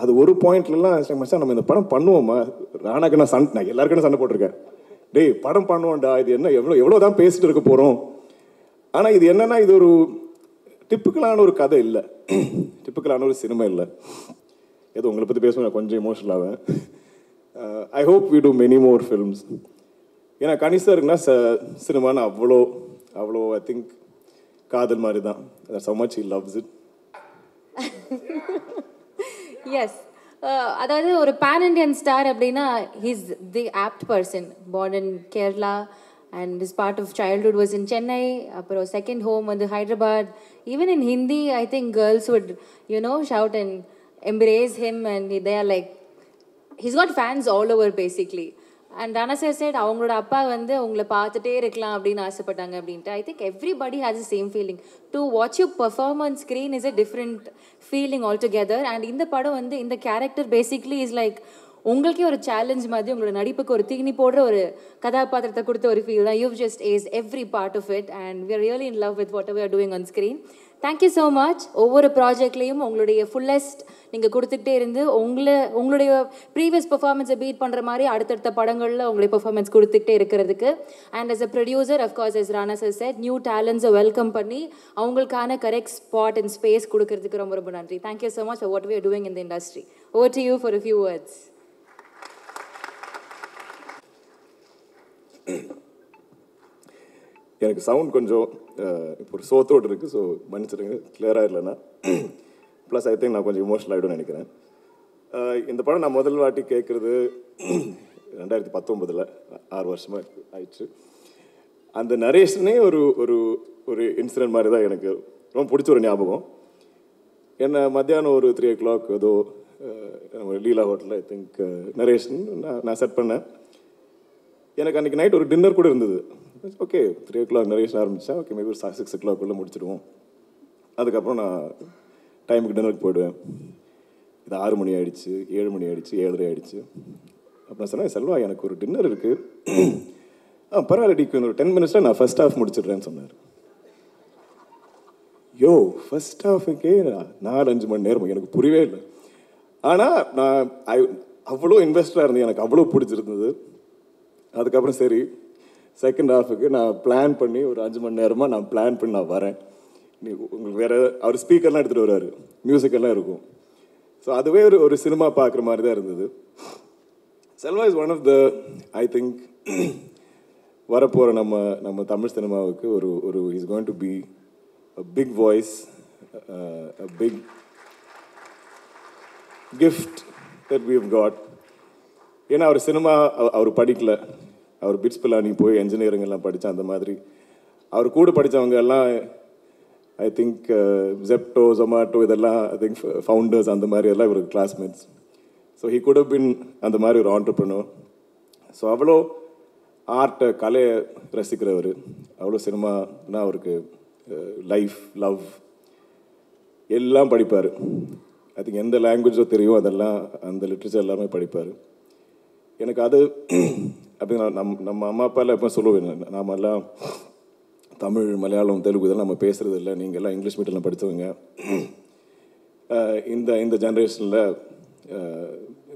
அது ஒரு பாயிண்ட்லலாம் மச்சான் நம்ம இந்த படம் பண்ணுவோமா, ராணாக்கு நான் எல்லாருக்கும் சண்டை போட்டிருக்கேன். டேய் படம் பண்ணுவோம்டா, இது என்ன எவ்வளோ தான் பேசிட்டு இருக்க போகிறோம். ஆனால் இது என்னன்னா, இது ஒரு டிப்பிக்கலான ஒரு கதை இல்லை, டிப்பிக்கலான ஒரு சினிமா இல்லை. ஏதோ உங்களை பற்றி பேசணும் கொஞ்சம் எமோஷனல் ஆவேன். I hope we do many more films. ஏன்னா கணிசருக்குன்னா சினிமான்னு அவ்வளோ ஐ திங்க் காதல் மாதிரி தான். so much he loves it. Yes. அதாவது ஒரு பேன் இண்டியன் ஸ்டார் அப்படின்னா he's the apt person. born in Kerala and his part of childhood was in Chennai. அப்புறம் செகண்ட் ஹோம் வந்து Hyderabad. Even in Hindi I think girls would shout and embrace him, and they are like, he's got fans all over basically. And Rana sir said அவங்களோட அப்பா வந்து உங்களை பார்த்துட்டே இருக்கலாம் அப்படின்னு ஆசைப்பட்டாங்க அப்படின்ட்டு. I think everybody has the same feeling. To watch you perform on screen is a different feeling altogether. And இந்த படம் வந்து இந்த கேரக்டர் பேசிக்லி இஸ் லைக் உங்களுக்கே ஒரு சேலஞ்ச் மாதிரி, உங்களோட நடிப்புக்கு ஒரு தீனி போடுற ஒரு கதாபாத்திரத்தை கொடுத்த ஒரு ஃபீல் தான். You've just aced every part of it and we are really in love with whatever we are doing on screen. Thank you so much. ஒவ்வொரு ப்ராஜெக்ட்லேயும் உங்களுடைய ஃபுல்லஸ்ட் நீங்கள் கொடுத்துக்கிட்டே இருந்து உங்களுடைய ப்ரீவியஸ் பெர்ஃபார்மன்ஸை பீட் பண்ணுற மாதிரி அடுத்தடுத்த படங்களில் உங்களுடைய பெர்ஃபார்மன்ஸ் கொடுத்துக்கிட்டே இருக்கிறதுக்கு. And as a producer, of course, as Rana sir said, new டேலண்ட்ஸை வெல்கம் பண்ணி அவங்களுக்கான கரெக்ட் ஸ்பாட் அண்ட் ஸ்பேஸ் கொடுக்கறதுக்கு ரொம்ப ரொம்ப நன்றி. Thank you so much for what we are doing in the industry. Over to you for a few words. எனக்கு sound கொஞ்சம் இப்போ ஒரு சோத்தோடு இருக்குது, ஸோ மன்னிச்சிடுங்க கிளியராக இல்லைன்னா. ப்ளஸ் ஐ திங்க் நான் கொஞ்சம் இமோஷனல் ஆகிடும்னு நினைக்கிறேன். இந்த படம் நான் முதல் வாட்டி கேட்குறது 2019, 6 வருஷமாக ஆயிடுச்சு. அந்த நரேஷனே ஒரு ஒரு ஒரு இன்சிடென்ட் மாதிரி தான் எனக்கு ரொம்ப பிடிச்ச ஒரு ஞாபகம். என்ன மத்தியானம் ஒரு 3 o'clock ஏதோ லீலா ஹோட்டலில் ஐ திங்க் நரேஷன் நான் செட் பண்ணேன். எனக்கு அன்றைக்கி நைட் ஒரு டின்னர் கூட இருந்தது. ஓகே 3 o'clock நரேஷன் ஆரம்பித்தா ஓகே மேபி ஒரு 6 o'clock முடிச்சிடுவோம். அதுக்கப்புறம் நான் டைமுக்கு டின்னருக்கு போயிடுவேன். இது 6 மணி ஆகிடுச்சு, 7 மணி ஆகிடுச்சு, 7:30 ஆகிடுச்சு. அப்புறம் சொன்னேன், செல்வா எனக்கு ஒரு டின்னர் இருக்குது, பரவாயில்ல டிக்கு ஒரு 10 minutesல நான் ஃபர்ஸ்ட் ஹாஃப் முடிச்சிடுறேன்னு சொன்னார். யோ ஃபர்ஸ்ட் ஹாஃபுக்கே 4-5 மணி நேரம் எனக்கு புரியவே இல்லை. ஆனால் நான் அவ்வளோ இன்வெஸ்டாக இருந்தேன், எனக்கு அவ்வளோ பிடிச்சிருந்தது. அதுக்கப்புறம் சரி செகண்ட் ஹாஃபுக்கு நான் பிளான் பண்ணி ஒரு 5 மணி நேரமாக நான் பிளான் பண்ணி நான் வரேன். நீ உங்களுக்கு வேறு அவர் ஸ்பீக்கர்லாம் எடுத்துகிட்டு வருவார், மியூசிக்கெல்லாம் இருக்கும். ஸோ அதுவே ஒரு சினிமா பார்க்குற மாதிரி தான் இருந்தது. Selva is one of the I think வரப்போகிற நம்ம தமிழ் சினிமாவுக்கு ஒரு is going to be a big voice, a big gift that we have got. ஏன்னா அவர் சினிமா அவர் படிக்கல, அவர் பிட்ஸ் பிலானி போய் என்ஜினியரிங் எல்லாம் படித்தா அந்த மாதிரி. அவர் கூட படித்தவங்க எல்லாம் ஐ திங்க் ஜெப்டோ, ஜொமாட்டோ இதெல்லாம் ஐ திங்க் ஃபவுண்டர்ஸ் அந்த மாதிரி எல்லாம் இவருக்கு classmates. So he could have been அந்த மாதிரி ஒரு ஆண்டர்ப்ரனர். ஸோ அவ்வளோ ஆர்ட்டை கலையை ரசிக்கிறவர், அவ்வளோ சினிமானா அவருக்கு லைஃப் லவ் எல்லாம் படிப்பார். ஐ திங்க் எந்த லாங்குவேஜோ தெரியும் அதெல்லாம் அந்த லிட்ரேச்சர் எல்லாமே படிப்பார். எனக்கு அது அப்படி நம்ம அம்மா அப்பாலாம் எப்போ சொல்லுவேன், நாமெல்லாம் தமிழ் மலையாளம் தெலுங்கு இதெல்லாம் நம்ம பேசுகிறது இல்லை, நீங்கள் எல்லாம் இங்கிலீஷ் மீடியம்லாம் படித்தவங்க. இந்த ஜென்ரேஷனில்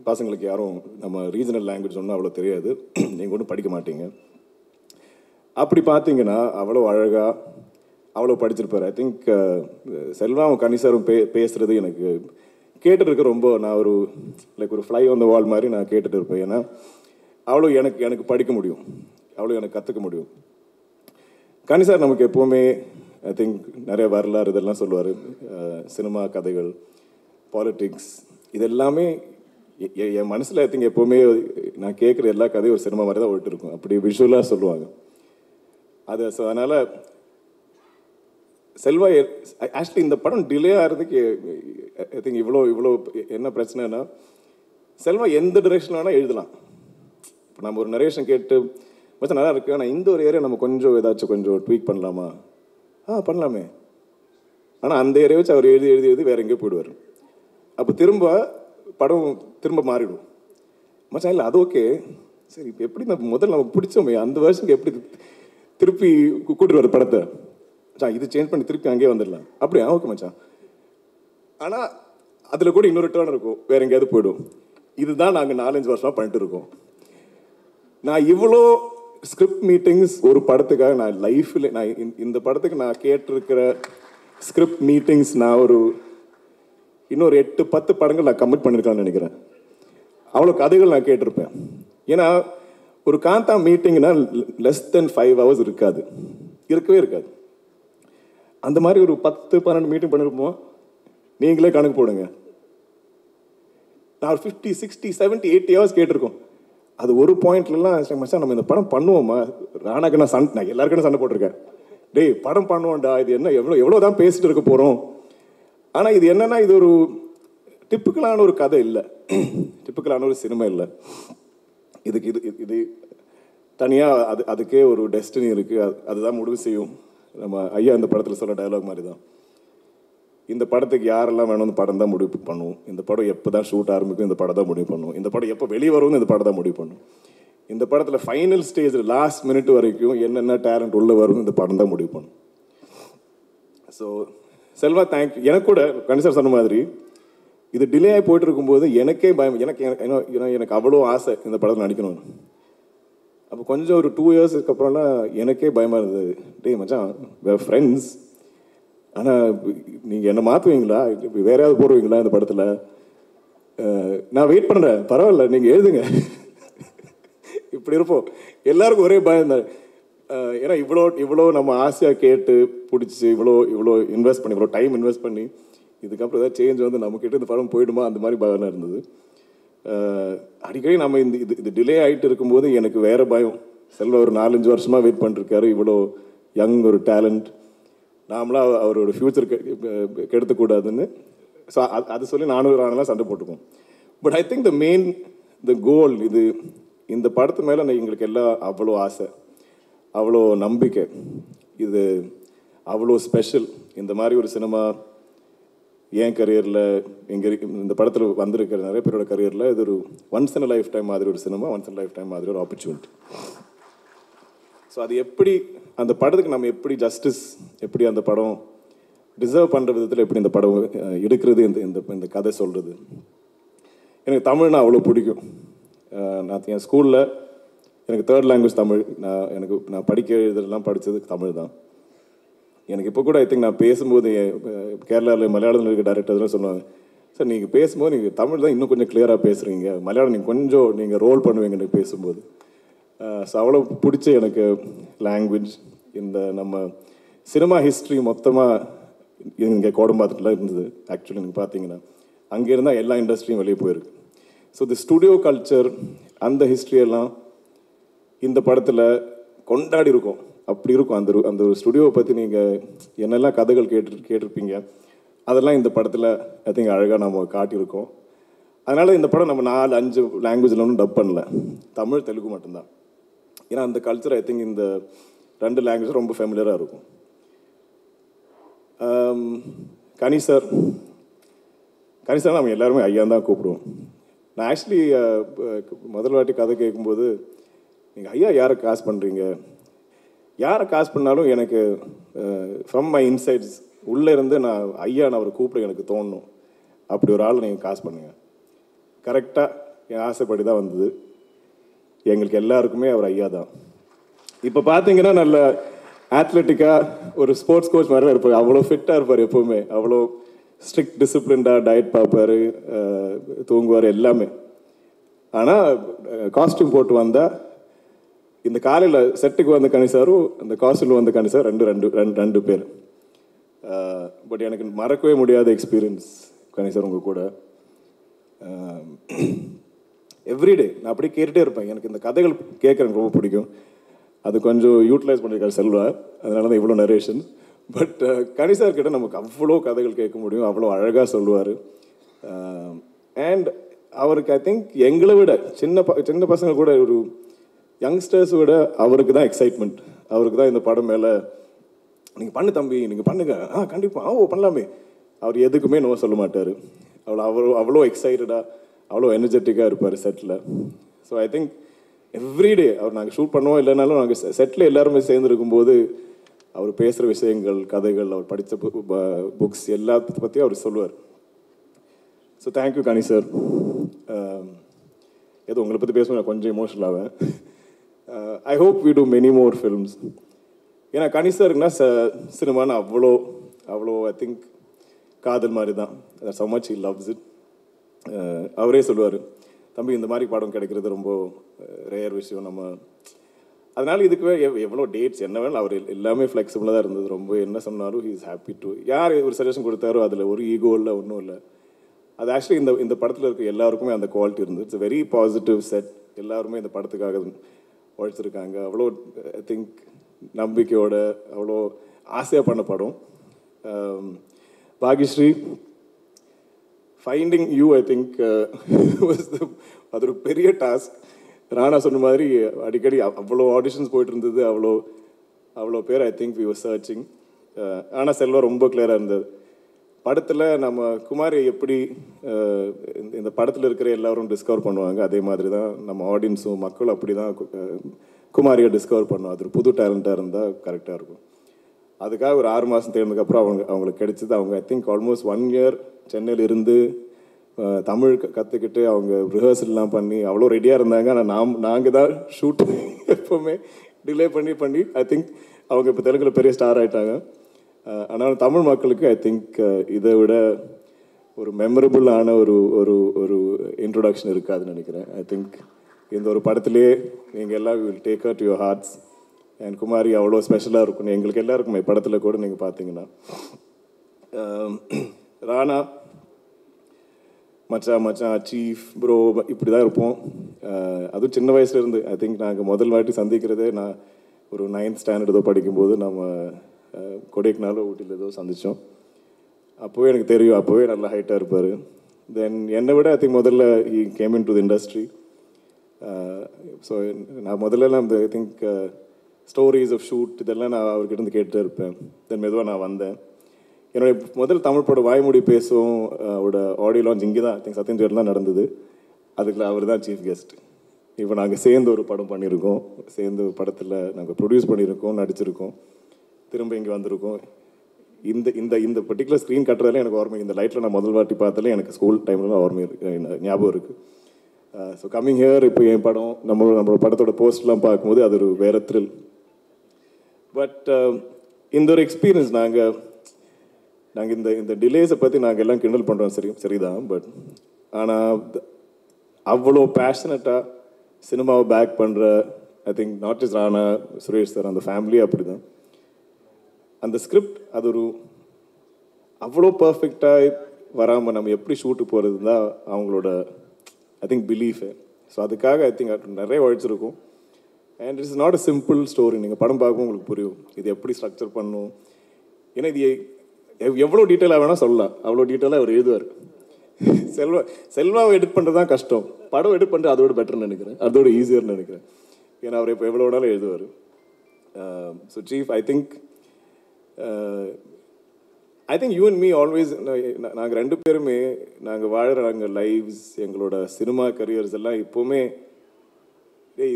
பசங்களுக்கு யாரும் நம்ம ரீஜனல் லாங்குவேஜ் ஒன்றும் அவ்வளோ தெரியாது, நீங்கள் ஒன்றும் படிக்க மாட்டீங்க. அப்படி பார்த்தீங்கன்னா அவ்வளோ அழகாக அவ்வளோ படிச்சிருப்பார். ஐ திங்க் செல்வாவும் கனிசாரும் பேசுகிறது எனக்கு கேட்டுட்டு இருக்க ரொம்ப நான் ஒரு லைக் ஒரு ஃப்ளை ஆன் த வால் மாதிரி நான் கேட்டுட்டு இருப்பேன். ஏன்னா அவ்வளோ எனக்கு படிக்க முடியும், அவ்வளோ எனக்கு கற்றுக்க முடியும். கனிசார் நமக்கு எப்போவுமே ஐ திங்க் நிறைய வரலாறு இதெல்லாம் சொல்லுவார், சினிமா கதைகள், பாலிட்டிக்ஸ், இது எல்லாமே என் மனசில் ஐ திங்க் எப்போவுமே நான் கேட்குற எல்லா கதையும் ஒரு சினிமா மாதிரி தான் ஓட்டு இருக்கும், அப்படி விஷுவலாக சொல்லுவாங்க அது. ஸோ அதனால் செல்வா ஆக்சுவலி இந்த படம் டிலே ஆகிறதுக்கு ஐ திங்க் இவ்வளோ என்ன பிரச்சனைனா, செல்வா எந்த டிரெக்ஷன் வேணால் எழுதலாம். இப்போ நம்ம ஒரு நரேஷன் கேட்டு மச்சம் நல்லா இருக்குது, ஆனால் இந்த ஒரு ஏரியா நம்ம கொஞ்சம் ஏதாச்சும் கொஞ்சம் ட்வீக் பண்ணலாமா, பண்ணலாமே. ஆனால் அந்த ஏரியா வச்சு அவர் எழுதி வேறு எங்கேயோ போயிடுவார். அப்போ படம் திரும்ப மாறிடும். மச்சான் இல்லை அது ஓகே சரி, இப்போ எப்படி நம்ம முதல்ல நமக்கு பிடிச்சோமே அந்த வருஷத்துக்கு எப்படி திருப்பி கூட்டிட்டு வர படத்தை, மச்சான் இது சேஞ்ச் பண்ணி திருப்பி அங்கேயே வந்துடலாம், அப்படியா ஓகே மச்சான். ஆனால் அதில் கூட இன்னொரு டேர்ன் இருக்கும், வேறு எங்கேயாவது போய்டும். இதுதான் நாங்கள் 4-5 வருஷமாக பண்ணிட்டு இருக்கோம். நான் இவ்வளோ ஸ்கிரிப்ட் மீட்டிங்ஸ் ஒரு படத்துக்காக நான் லைஃப்பில் நான் இந்த படத்துக்கு நான் கேட்டிருக்கிற ஸ்கிரிப்ட் மீட்டிங்ஸ் நான் இன்னொரு 8-10 படங்கள் நான் கமிட் பண்ணியிருக்கான்னு நினைக்கிறேன். அவ்வளோ கதைகள் நான் கேட்டிருப்பேன். ஏன்னா ஒரு காந்தா மீட்டிங்னா லெஸ் தென் 5 hours இருக்கவே இருக்காது. அந்த மாதிரி ஒரு 10-12 மீட்டிங் பண்ணியிருப்போம். நீங்களே கணக்கு போடுங்க. நான் 50, 60, 70, 80 hours கேட்டிருக்கோம். அது ஒரு பாயிண்ட்லாம் மச்சான் நம்ம இந்த படம் பண்ணுவோமா, ராணாக்கு நான் எல்லாருக்கும் சண்டை போட்டிருக்கேன். டேய் படம் பண்ணுவோம்டா, இது என்ன எவ்வளோ தான் பேசிட்டு இருக்க போகிறோம். ஆனால் இது என்னன்னா இது ஒரு டிப்பிக்கலான ஒரு கதை இல்லை, டிப்பிக்கலான ஒரு சினிமா இல்லை. இது தனியாக அதுக்கே ஒரு டெஸ்டினி இருக்குது. அதுதான் முடிவு செய்யும். நம்ம ஐயா இந்த படத்தில் சொல்ல டயலாக் மாதிரி தான், இந்த படத்துக்கு யாரெல்லாம் வேணும் இந்த படம் தான் முடிவு பண்ணுவோம். இந்த படம் எப்போ தான் ஷூட் ஆரம்பிக்கும் இந்த படம் தான் முடிவு பண்ணுவோம். இந்த படம் எப்போ வெளியே வரும்னு இந்த படம் தான் முடிவு பண்ணும். இந்த படத்தில் ஃபைனல் ஸ்டேஜில் லாஸ்ட் மினிட் வரைக்கும் என்னென்ன டேலண்ட் உள்ளே வரும் இந்த படம் தான் முடிவு பண்ணும். So Selva thank you. எனக்கு கூட கணிசர் சொன்ன மாதிரி இது டிலே ஆகி போயிட்டு இருக்கும்போது எனக்கே பயம். எனக்கு அவ்வளோ ஆசை இந்த படத்தில் நடிக்கணும்னு. அப்போ கொஞ்சம் ஒரு 2 years அப்புறம்லாம் எனக்கே பயமாக இருந்தது. டேய் மச்சான் ஃப்ரெண்ட்ஸ், ஆனால் நீங்கள் என்ன மாற்றுவீங்களா, வேற யாராவது போடுவீங்களா இந்த படத்தில், நான் வெயிட் பண்ணுறேன், பரவாயில்ல நீங்கள் எழுதுங்க. இப்படி இருப்போம். எல்லாருக்கும் ஒரே பயம் தான். ஏன்னா இவ்வளோ நம்ம ஆசையாக கேட்டு பிடிச்சி இவ்வளோ இன்வெஸ்ட் பண்ணி இவ்வளோ டைம் இன்வெஸ்ட் பண்ணி இதுக்கப்புறம் ஏதாவது சேஞ்ச் வந்து நம்மக்கிட்ட இந்த படம் போயிடுமா அந்த மாதிரி பயம் இருந்தது. அடிக்கடி நம்ம இது டிலே ஆகிட்டு இருக்கும்போது எனக்கு வேறு பயம். செல்வா ஒரு 4-5 வருஷமாக வெயிட் பண்ணிருக்காரு, இவ்வளோ யங் ஒரு டேலண்ட், நாமளாக அவரோட ஃப்யூச்சர் கெடுத்துக்கூடாதுன்னு. ஸோ அது சொல்லி நானும் சண்டை போட்டுக்குவோம். பட் ஐ திங்க் த கோல் இந்த படத்து மேலே எங்களுக்கு எல்லாம் அவ்வளோ ஆசை, அவ்வளோ நம்பிக்கை. இது அவ்வளோ ஸ்பெஷல். இந்த மாதிரி ஒரு சினிமா என் கரியரில் இந்த படத்தில் வந்திருக்கிற நிறைய பேரோட கரியரில் இது ஒரு ஒன்ஸ் இன் லைஃப் டைம் மாதிரி ஒரு cinema, once in life time மாதிரி ஒரு ஆப்பர்ச்சுனிட்டி. ஸோ அது எப்படி அந்த படத்துக்கு நம்ம எப்படி ஜஸ்டிஸ், எப்படி அந்த படம் டிசர்வ் பண்ணுற விதத்தில் எப்படி இந்த படம் எடுக்கிறது, இந்த கதை சொல்கிறது. எனக்கு தமிழ்னா அவ்வளோ பிடிக்கும். நான் என் ஸ்கூலில் எனக்கு 3rd language தமிழ். நான் படிக்க இதெல்லாம் படித்தது தமிழ் தான். எனக்கு இப்போ கூட ஐ திங்க் நான் பேசும்போது கேரளாவில் மலையாளத்தில் இருக்க டைரக்டர்லாம் சொல்லுவாங்க, சார் நீங்கள் பேசும்போது நீங்கள் தமிழ் தான் இன்னும் கொஞ்சம் கிளியராக பேசுகிறீங்க, மலையாளம் நீங்கள் ரோல் பண்ணுவீங்க எனக்கு பேசும்போது. ஸோ அவ்வளோ பிடிச்ச எனக்கு லாங்குவேஜ். இந்த நம்ம சினிமா ஹிஸ்ட்ரி மொத்தமாக இங்கே கோடம்பாக்கத்தில் இருந்தது. ஆக்சுவலி நீங்கள் பார்த்தீங்கன்னா அங்கே இருந்தால் எல்லா இண்டஸ்ட்ரியும் வெளியே போயிருக்கு. ஸோ தி ஸ்டுடியோ கல்ச்சர், அந்த ஹிஸ்ட்ரியெல்லாம் இந்த படத்தில் கொண்டாடி இருக்கும். அப்படி இருக்கும். அந்த ஒரு ஸ்டுடியோவை பற்றி நீங்கள் என்னெல்லாம் கதைகள் கேட்டிருப்பீங்க, அதெல்லாம் இந்த படத்தில் ஐ திங்க் அழகாக நம்ம காட்டியிருக்கோம். அதனால் இந்த படம் நம்ம 4-5 லாங்குவேஜில் ஒன்றும் டப் பண்ணல, தமிழ் தெலுங்கு மட்டும்தான். ஏன்னா அந்த கல்ச்சர் ஐ திங்க் இந்த 2 லாங்குவேஜ் ரொம்ப ஃபெமிலியராக இருக்கும். கனிசார் நம்ம எல்லாருமே ஐயா தான் கூப்பிடுவோம். நான் ஆக்சுவலி முதல் வாட்டி கதை கேட்கும்போது நீங்கள் ஐயா யாரை காசு பண்ணுறீங்க, யாரை காசு பண்ணாலும் எனக்கு ஃப்ரம் மை இன்சைட்ஸ் உள்ளே இருந்து நான் அவரை கூப்பிட எனக்கு தோணும். அப்படி ஒரு ஆள் நீங்கள் காசு பண்ணுங்க. கரெக்டாக என் ஆசைப்படி தான் வந்தது. எங்களுக்கு எல்லாருக்குமே அவர் ஐயா தான். இப்போ பார்த்தீங்கன்னா நல்ல ஆத்லெட்டிக்காக ஒரு ஸ்போர்ட்ஸ் கோச் மாதிரி தான் இருப்பார். அவ்வளோ ஃபிட்டாக இருப்பார் எப்போவுமே. அவ்வளோ ஸ்ட்ரிக்ட் டிசிப்ளின்டாக டயட் பார்ப்பார், தூங்குவார், எல்லாமே. ஆனால் காஸ்டியூம் போட்டு வந்தால் இந்த காலையில் செட்டுக்கு வந்த கணிசாரும் அந்த காஸ்டியூமில் வந்த கணிசார் ரெண்டு பேர். பட் எனக்கு மறக்கவே முடியாத எக்ஸ்பீரியன்ஸ் கணிசார் உங்கள் கூட. எவ்ரிடே நான் அப்படியே கேட்டுகிட்டே இருப்பேன். எனக்கு இந்த கதைகள் கேட்க எனக்கு ரொம்ப பிடிக்கும். அது கொஞ்சம் யூட்டிலைஸ் பண்ணியிருக்காரு செல்வா, அதனால தான் இவ்வளோ நரேஷன். பட் கணிசார் கிட்ட நமக்கு அவ்வளோ கதைகள் கேட்க முடியும், அவ்வளோ அழகாக சொல்லுவார். அண்ட் அவருக்கு ஐ திங்க் எங்களை விட சின்ன பசங்க கூட, ஒரு யங்ஸ்டர்ஸ் விட அவருக்கு தான் எக்ஸைட்மெண்ட். அவருக்கு தான் இந்த படம் மேலே நீங்கள் பண்ணு தம்பி, நீங்கள் பண்ணுங்க, கண்டிப்பாக பண்ணலாமே. அவர் எதுக்குமே நோ சொல்ல மாட்டார். அவ்வளோ எக்ஸைட்டடாக, அவ்வளோ எனர்ஜெட்டிக்காக இருப்பார் செட்டில். ஸோ ஐ திங்க் எவ்ரிடே அவர் நாங்கள் ஷூட் பண்ணுவோம் இல்லைனாலும் நாங்கள் செட்டில் எல்லாருமே சேர்ந்துருக்கும்போது அவர் பேசுகிற விஷயங்கள், கதைகள், அவர் படித்த புக்ஸ் எல்லாத்த பற்றியும் அவர் சொல்லுவார். So thank you Kani sir. ஏதோ உங்களை பற்றி பேசுவேன் நான் கொஞ்சம் எமோஷனல் ஆவேன். I hope we do many more films. ஏன்னா கனி சாருக்குன்னா சினிமான்னு அவ்வளோ ஐ திங்க் காதல் மாதிரி தான். so much he loves it. அவரே சொல்லுவார், தம்பி இந்த மாதிரி படம் கிடைக்கிறது ரொம்ப ரேர் விஷயம். நம்ம அதனால் இதுக்கு எவ்வளோ டேட்ஸ் என்ன வேணும் அவர் எல்லாமே ஃப்ளெக்சிபிளாக தான் இருந்தது. ரொம்ப என்ன சொன்னாலும் ஹீ இஸ் ஹாப்பி டு. யார் ஒரு சஜஷன் கொடுத்தாரோ அதில் ஒரு ஈகோ இல்லை, ஒன்றும் இல்லை. அது ஆக்சுவலி இந்த படத்தில் இருக்க எல்லாருக்குமே அந்த குவாலிட்டி இருந்தது. It's very positive set. எல்லாருமே இந்த படத்துக்காக உழைச்சிருக்காங்க. அவ்வளோ ஐ திங்க் நம்பிக்கையோட அவ்வளோ ஆசையாக பண்ண படம். பாகிஸ்ரீ ஃபைண்டிங் யூ ஐ திங்க் அது ஒரு பெரிய டாஸ்க். ராணா சொன்ன மாதிரி அடிக்கடி அவ்வளோ ஆடிஷன்ஸ் போயிட்டு இருந்தது. அவ்வளோ பேர் I think we were searching. ஆனால் செல்வா ரொம்ப கிளியராக இருந்தது. படத்தில் நம்ம குமாரி எப்படி இந்த படத்தில் இருக்கிற எல்லோரும் டிஸ்கவர் பண்ணுவாங்க, அதே மாதிரி தான் நம்ம ஆடியன்ஸும் மக்களும் அப்படி தான் குமாரியை டிஸ்கவர் பண்ணுவோம். அது ஒரு புது டேலண்ட்டாக இருந்தால் கரெக்டாக இருக்கும். அதுக்காக ஒரு 6 மாதம் தேர்ந்ததுக்கப்புறம் அவங்களுக்கு கிடைச்சது. அவங்க ஐ திங்க் ஆல்மோஸ்ட் 1 year சென்னையில் இருந்து தமிழ் கற்றுக்கிட்டு அவங்க ரிஹர்சல்லாம் பண்ணி அவ்வளோ ரெடியாக இருந்தாங்க. ஆனால் நாங்கள் தான் ஷூட் எப்போவுமே டிலே பண்ணி ஐ திங்க் அவங்க இப்போ தெலுங்கில் பெரிய ஸ்டார் ஆகிட்டாங்க. ஆனால் தமிழ் மக்களுக்கு ஐ திங்க் இதை விட ஒரு மெமரபுளான ஒரு இன்ட்ரொடக்ஷன் இருக்காதுன்னு நினைக்கிறேன். ஐ திங்க் இந்த ஒரு படத்துலேயே நீங்கள் எல்லாம் will take her to your hearts. And Kumari அவ்வளோ ஸ்பெஷலாக இருக்கும் எங்களுக்கு எல்லாருக்குமே. படத்தில் கூட நீங்கள் பார்த்தீங்கன்னா ராணா மச்சான் சீஃப் ப்ரோ இப்படி தான் இருப்போம். அதுவும் சின்ன வயசுலேருந்து ஐ திங்க் நாங்கள் முதல் வாட்டி சந்திக்கிறதே நான் ஒரு 9th standard ஏதோ படிக்கும்போது நம்ம கொடைக்கானலோ ஊட்டியில் ஏதோ சந்தித்தோம். அப்போவே எனக்கு தெரியும், அப்போவே நல்லா ஹைட்டாக இருப்பார். தென் என்னை விட ஐ திங்க் முதல்ல he came in to the industry. So நான் முதல்லலாம் I think stories of shoot இதெல்லாம் நான் அவர்கிட்ட இருந்து கேட்டுகிட்டே இருப்பேன். தென் மெதுவாக நான் வந்தேன். என்னுடைய முதல் தமிழ் படம் வாய்மொழி பேசும் அவரோட ஆடியோ லான்ச் இங்கே தான் ஐ திங்க் சத்யன் தியேட்டர் தான் நடந்தது. அதுக்குள்ள அவர் தான் சீஃப் கெஸ்ட். இப்போ நாங்கள் சேர்ந்து ஒரு படம் பண்ணியிருக்கோம், சேர்ந்து ஒரு படத்தில் நாங்கள் ப்ரொடியூஸ் பண்ணியிருக்கோம், நடிச்சிருக்கோம், திரும்ப இங்கே வந்திருக்கோம். இந்த பர்டிகுலர் ஸ்க்ரீன் கட்டுறதுல எனக்கு ஓர்மை. இந்த லைட்டில் நான் முதல் வாட்டி பார்த்தாலே எனக்கு ஸ்கூல் டைமில் ஓர்மை ஞாபகம் இருக்குது. ஸோ கம்மிங் ஹியர் இப்போ என் படம் நம்மளோட படத்தோட போஸ்ட்லாம் பார்க்கும்போது அது ஒரு வேறு த்ரில். பட் இந்த ஒரு எக்ஸ்பீரியன்ஸ் நாங்கள் இந்த டிலேஸை பற்றி நாங்கள் எல்லாம் கிண்டல் பண்ணுறோம், சரிதான். பட் ஆனால் அவ்வளோ பேஷனட்டாக சினிமாவை பேக் பண்ணுற I think not just Rana, Suresh sir, அந்த ஃபேமிலி அப்படி தான். அந்த ஸ்கிரிப்ட் அது ஒரு அவ்வளோ பர்ஃபெக்டாக வராமல் நம்ம எப்படி ஷூட்டு போகிறது தான் அவங்களோட ஐ திங்க் பிலீஃபு. ஸோ அதுக்காக ஐ திங்க் நிறைய உழைச்சிருக்கும். And it's not a simple story. நீங்கள் படம் பார்க்கும்போது உங்களுக்கு புரியும் இது எப்படி ஸ்ட்ரக்சர் பண்ணணும். ஏன்னா இது எவ்வளோ டீட்டெயிலாக வேணால் சொல்லலாம், அவ்வளோ டீட்டெயிலாக அவர் எழுதுவார். செல்வாவை எடிட் பண்ணுறது தான் கஷ்டம், படம் எடிட் பண்ணுறது அதோட பெட்டர்னு நினைக்கிறேன், அதோட ஈஸியர்னு நினைக்கிறேன். ஏன்னா அவர் இப்போ எவ்வளோ வேணாலும் எழுதுவார். So chief I think you and me always நாங்கள் 2 பேருமே நாங்கள் வாழ்கிற நாங்கள் லைவ்ஸ் எங்களோட சினிமா கரியர்ஸ் எல்லாம் இப்போவுமே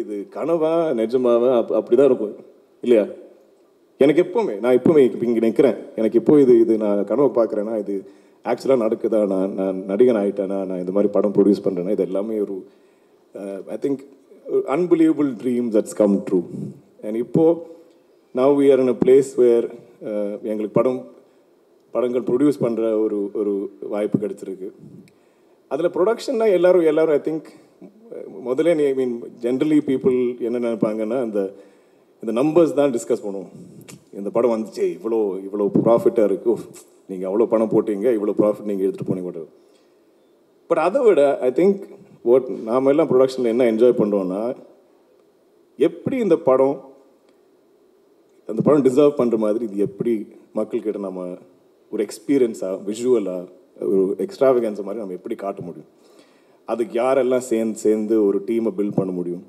இது கனவா நிஜமாவா அப்படி தான் இருக்கும் இல்லையா? எனக்கு எப்போவுமே நான் இப்போவுமே இங்கே நிற்கிறேன், எனக்கு இப்போ இது நான் கனவை பார்க்குறேன்னா இது ஆக்சுவலாக நடக்குதா, நான் நடிகன் ஆகிட்டேனா, நான் இந்த மாதிரி படம் ப்ரொடியூஸ் பண்ணுறேன்னா, இது எல்லாமே ஒரு I think unbelievable dream that's come true. And இப்போது now we are in a place where எங்களுக்கு படங்கள் ப்ரொடியூஸ் பண்ணுற ஒரு வாய்ப்பு கிடைச்சிருக்கு. அதில் ப்ரொடக்ஷன்னா எல்லோரும் ஐ திங்க் முதல்ல ஐ மீன் ஜென்ரலி பீப்புள் என்ன நினைப்பாங்கன்னா இந்த நம்பர்ஸ் தான் டிஸ்கஸ் பண்ணுவோம். இந்த படம் வந்துச்சு, இவ்வளோ ப்ராஃபிட்டாக இருக்குது, நீங்கள் அவ்வளோ பணம் போட்டீங்க, இவ்வளோ ப்ராஃபிட் நீங்கள் எடுத்துகிட்டு போனீங்க. பட் அதை விட ஐ திங்க் நாம் எல்லாம் ப்ரொடக்ஷனில் என்ன என்ஜாய் பண்ணுறோன்னா எப்படி அந்த படம் டிசர்வ் பண்ணுற மாதிரி இது எப்படி மக்கள்கிட்ட நம்ம ஒரு எக்ஸ்பீரியன்ஸாக விஷுவலாக ஒரு எக்ஸ்ட்ராவகன்ஸ் மாதிரி நம்ம எப்படி காட்ட முடியும், அதுக்கு யாரெல்லாம் சேர்ந்து ஒரு டீமை பில்ட் பண்ண முடியும்,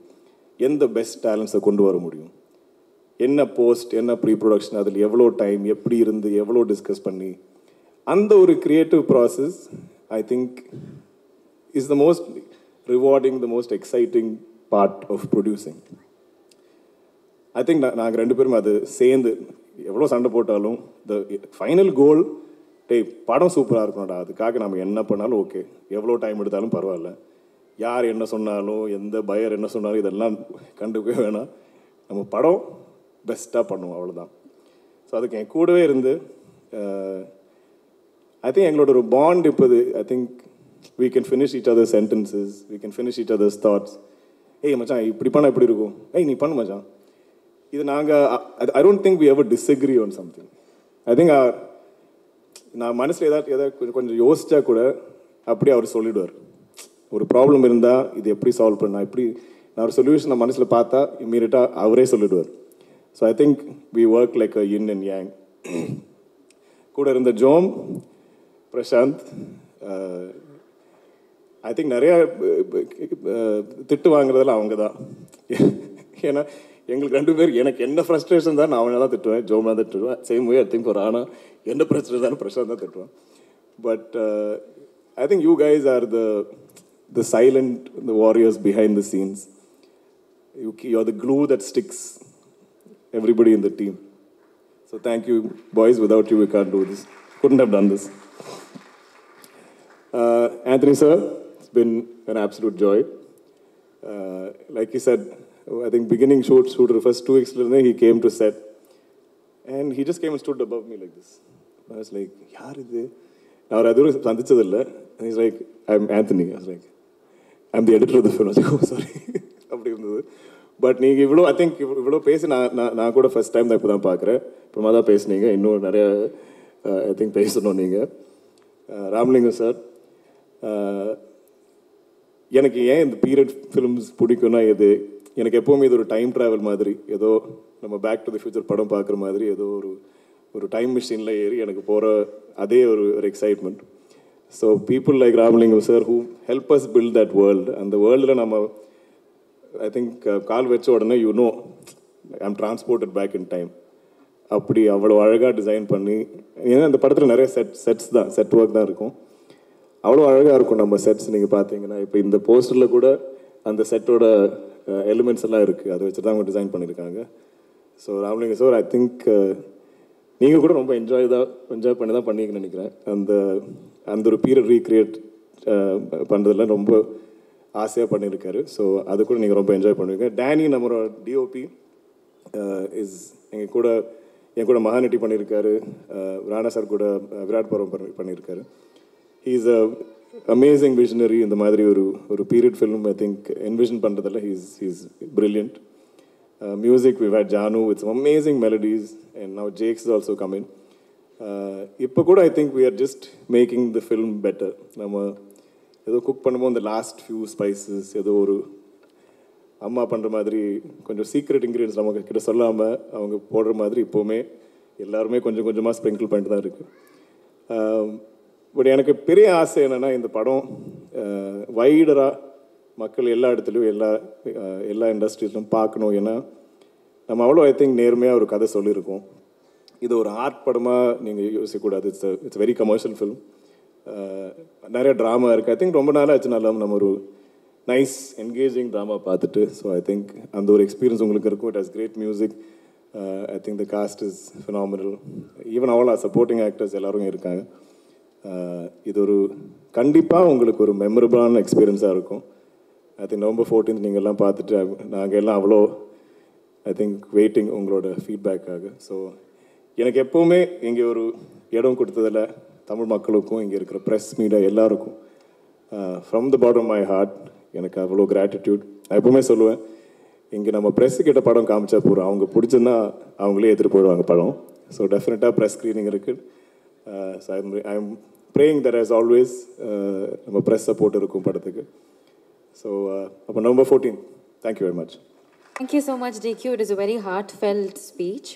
எந்த பெஸ்ட் டேலண்ட்ஸை கொண்டு வர முடியும், என்ன போஸ்ட் என்ன ப்ரீ ப்ரொடக்ஷன், அதில் எவ்வளோ டைம் எப்படி இருந்து எவ்வளோ டிஸ்கஸ் பண்ணி அந்த ஒரு creative process I think is the most rewarding, the most exciting part of producing. I think நாங்கள் 2 பேரும் அது சேர்ந்து எவ்வளோ சண்டை போட்டாலும் த ஃபைனல் கோல் டேய் படம் சூப்பராக இருக்கணும்டா, அதுக்காக நம்ம என்ன பண்ணாலும் ஓகே, எவ்வளோ டைம் எடுத்தாலும் பரவாயில்ல, யார் என்ன சொன்னாலும் எந்த பயர் என்ன சொன்னாலும் இதெல்லாம் கண்டுக்கவே வேணாம், நம்ம படம் பெஸ்ட்டாக பண்ணுவோம், அவ்வளோதான். ஸோ அதுக்கு என் கூடவே இருந்து ஐ திங்க் எங்களோட ஒரு பாண்ட் இப்போது I think we can finish each other's sentences, we can finish each other's thoughts. ஏய் மச்சான் இப்படி பண்ணால் எப்படி இருக்கும், ஏய் நீ பண்ணு மச்சான், இது நாங்கள் I don't think we ever disagree on something. I think நான் மனசில் ஏதாவது கொஞ்சம் யோசிச்சா கூட அப்படியே அவர் சொல்லிவிடுவார். ஒரு ப்ராப்ளம் இருந்தால் இது எப்படி சால்வ் பண்ணா, இப்படி நான் ஒரு சொல்யூஷன் நான் மனசில் பார்த்தா இம்மீடியட்டாக அவரே சொல்லிவிடுவார். So I think we work like a yin and yang. கூட இருந்த ஜோம், பிரசாந்த், ஐ திங்க் நிறையா திட்டு வாங்குறதெல்லாம் அவங்க தான். ஏன்னா எங்களுக்கு 2 பேர், எனக்கு என்ன ஃப்ரஸ்ட்ரேஷன் தான் நான் அவனை தான் திட்டுவேன், ஜோம் தான் திட்டுவேன். சேம் வே ஐ திங்க் ஒரு ஆனால் என்ன பிரச்சனை தான் பிரசாந்த் தான் திட்டுவேன். But I think you guys are the silent, the warriors behind the scenes. You are the glue that sticks everybody in the team. So thank you boys, without you we can't do this, couldn't have done this. Anthony sir, it's been an absolute joy. Like he said, I think beginning shoot first 2 weeks he came to set and he just came and stood above me like this. I was like, yaar idu, நான் அவர் அதுவரை சந்திச்சதில்லை. And he's like, I'm Anthony. I was like, I'm the editor of the film. I was like, oh sorry. அப்படி இருந்தது. But நீங்கள் இவ்வளோ I think இவ்வளோ பேசி நான் கூட ஃபஸ்ட் டைம் தான் இப்போ தான் பார்க்குறேன். அப்புறமா தான் பேசுனீங்க, இன்னும் நிறையா ஐ திங்க் பேசணும் நீங்கள். ராமலிங்கம் சார், எனக்கு ஏன் இந்த பீரியட் ஃபிலிம்ஸ் பிடிக்கும்னா எனக்கு எப்போவுமே இது ஒரு டைம் ட்ராவல் மாதிரி, ஏதோ நம்ம பேக் டு தி ஃபியூச்சர் படம் பார்க்குற மாதிரி, ஏதோ ஒரு டைம் மிஷினில் ஏறி எனக்கு போகிற அதே ஒரு excitement. So people like Ramalingam sir who help us build that world. அந்த வேர்ல்டில் நம்ம ஐ திங்க் கால் வச்ச உடனே I'm transported back in time. அப்படி அவ்வளோ அழகாக டிசைன் பண்ணி, ஏன்னா அந்த படத்தில் நிறைய செட் ஒர்க் தான் இருக்கும், அவ்வளோ அழகாக இருக்கும் நம்ம செட்ஸ். நீங்கள் பார்த்தீங்கன்னா இப்போ இந்த போஸ்டரில் கூட அந்த செட்டோட எலிமெண்ட்ஸ் எல்லாம் இருக்குது, அதை வச்சு தான் அவங்க டிசைன் பண்ணியிருக்காங்க. So Ramalingam sir, I think நீங்கள் கூட ரொம்ப என்ஜாய் பண்ணி தான் பண்ணிங்கன்னு நினைக்கிறேன். அந்த ஒரு பீரியட் ரீக்ரியேட் பண்ணுறதுலாம் ரொம்ப ஆசையாக பண்ணியிருக்காரு. ஸோ அது கூட நீங்கள் ரொம்ப என்ஜாய் பண்ணுவீங்க. டேனி நம்மளோட டிஓபி என் கூட மகாநட்டி பண்ணியிருக்காரு, ராணா சார் கூட விராட் பருவம் பண்ணியிருக்காரு. He is a amazing visionary. இந்த மாதிரி ஒரு period film I think envision பண்ணுறதில்ல. He's brilliant. Music we've had Janu with some amazing melodies and now Jake's is also come in. இப்போ கூட I think we are just making the film better. நம்ம ஏதோ cook பண்ணும்போது அந்த last few spices ஏதோ ஒரு அம்மா பண்ணுற மாதிரி கொஞ்சம் சீக்ரெட் இன்க்ரீடியன்ஸ் நமக்கு கிட்ட சொல்லாமல் அவங்க போடுற மாதிரி இப்போவுமே எல்லாருமே கொஞ்சம் கொஞ்சமாக ஸ்ப்ரிங்கிள் பண்ணிட்டு தான் இருக்குது. பட் எனக்கு பெரிய ஆசை என்னென்னா இந்த படம் வைடராக மக்கள் எல்லா இடத்துலையும் எல்லா இண்டஸ்ட்ரீஸ்லும் பார்க்கணும். ஏன்னா நம்ம அவ்வளோ ஐ திங்க் நேர்மையாக ஒரு கதை சொல்லியிருக்கோம். இது ஒரு ஆர்ட் படமாக நீங்கள் யோசிக்கக்கூடாது. It's very commercial film. நிறைய ட்ராமா இருக்குது. ஐ திங்க் ரொம்ப நாளாக ஆச்சு நம்ம ஒரு நைஸ் என்கேஜிங் ட்ராமா பார்த்துட்டு. ஸோ ஐ திங்க் அந்த ஒரு எக்ஸ்பீரியன்ஸ் உங்களுக்கு இருக்கும். It has great music. I think the cast is phenomenal. Even அவ்வளோ சப்போர்ட்டிங் ஆக்டர்ஸ் எல்லோரும் இருக்காங்க. இது ஒரு கண்டிப்பாக உங்களுக்கு ஒரு மெமரபிளான எக்ஸ்பீரியன்ஸாக இருக்கும். ஐ திங்க் November 14th நீங்கள் எல்லாம் பார்த்துட்டு நாங்கள் எல்லாம் அவ்வளோ ஐ திங்க் வெயிட்டிங் உங்களோட ஃபீட்பேக்காக. ஸோ எனக்கு எப்போவுமே இங்கே ஒரு இடம் கொடுத்ததில் தமிழ் மக்களுக்கும் இங்கே இருக்கிற ப்ரெஸ் மீடியா எல்லாருக்கும் from the bottom of my heart எனக்கு அவ்வளோ கிராட்டிடியூட். நான் எப்போவுமே சொல்லுவேன், இங்கே நம்ம ப்ரெஸ்ஸுக்கிட்ட படம் காமிச்சா போகிறோம், அவங்க பிடிச்சிருந்தா அவங்களே எடுத்துகிட்டு போயிடுவாங்க படம். ஸோ டெஃபினட்டாக ப்ரெஸ் ஸ்க்ரீனிங் இருக்குது. So I am praying that as always நம்ம ப்ரெஸ் சப்போர்ட் இருக்கும் படத்துக்கு. So, November 14th. Thank you very much. Thank you so much, DQ. It is a very heartfelt speech.